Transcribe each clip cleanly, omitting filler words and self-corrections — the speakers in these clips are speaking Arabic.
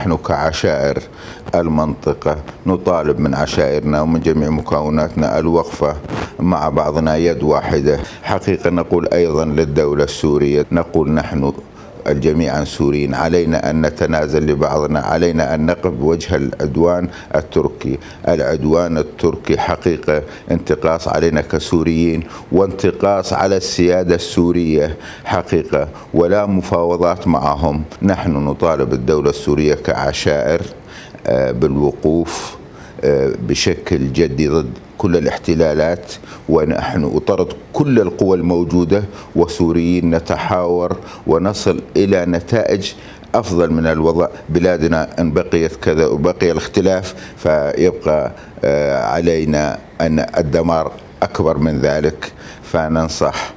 نحن كعشائر المنطقة نطالب من عشائرنا ومن جميع مكوناتنا الوقفة مع بعضنا يد واحدة. حقيقة نقول أيضا للدولة السورية، نقول نحن الجميع سوريين، علينا أن نتنازل لبعضنا، علينا أن نقف بوجه العدوان التركي. العدوان التركي حقيقة انتقاص علينا كسوريين وانتقاص على السيادة السورية حقيقة، ولا مفاوضات معهم. نحن نطالب الدولة السورية كعشائر بالوقوف بشكل جدي ضد كل الاحتلالات، ونحن وطرد كل القوى الموجودة، وسوريين نتحاور ونصل إلى نتائج أفضل من الوضع. بلادنا إن بقيت كذا وبقي الاختلاف فيبقى علينا أن الدمار أكبر من ذلك. فننصح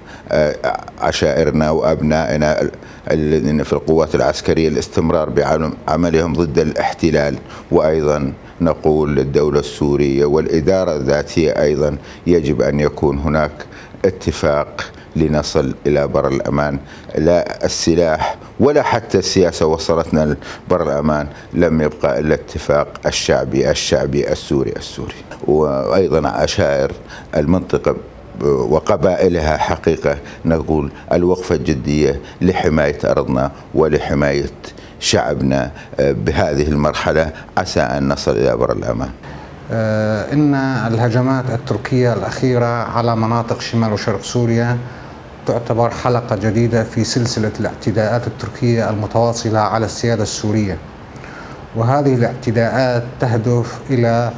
عشائرنا وأبنائنا الذين في القوات العسكرية الاستمرار بعملهم ضد الاحتلال. وأيضا نقول للدولة السورية والإدارة الذاتية أيضا يجب أن يكون هناك اتفاق لنصل إلى بر الأمان. لا السلاح ولا حتى السياسة وصلتنا لبر الأمان، لم يبقى إلا اتفاق الشعبي السوري. وأيضا عشائر المنطقة وقبائلها حقيقة نقول الوقفة الجدية لحماية أرضنا ولحماية شعبنا بهذه المرحلة، عسى أن نصل إلى بر الأمان. إن الهجمات التركية الأخيرة على مناطق شمال وشرق سوريا تعتبر حلقة جديدة في سلسلة الاعتداءات التركية المتواصلة على السيادة السورية، وهذه الاعتداءات تهدف إلى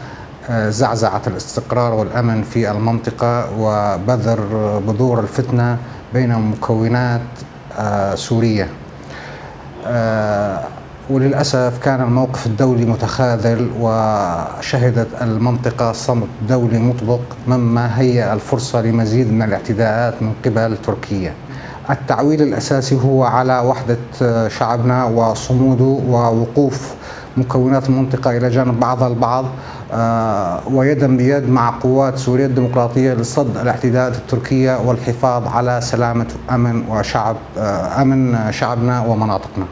زعزعة الاستقرار والأمن في المنطقة وبذر بذور الفتنة بين مكونات سورية. وللأسف كان الموقف الدولي متخاذل، وشهدت المنطقة صمت دولي مطبق، مما هيأ الفرصة لمزيد من الاعتداءات من قبل تركيا. التعويل الأساسي هو على وحدة شعبنا وصموده ووقوف مكونات المنطقة إلى جانب بعضها البعض ويدا بيد مع قوات سوريا الديمقراطية لصد الاعتداءات التركية والحفاظ على سلامة أمن شعبنا ومناطقنا.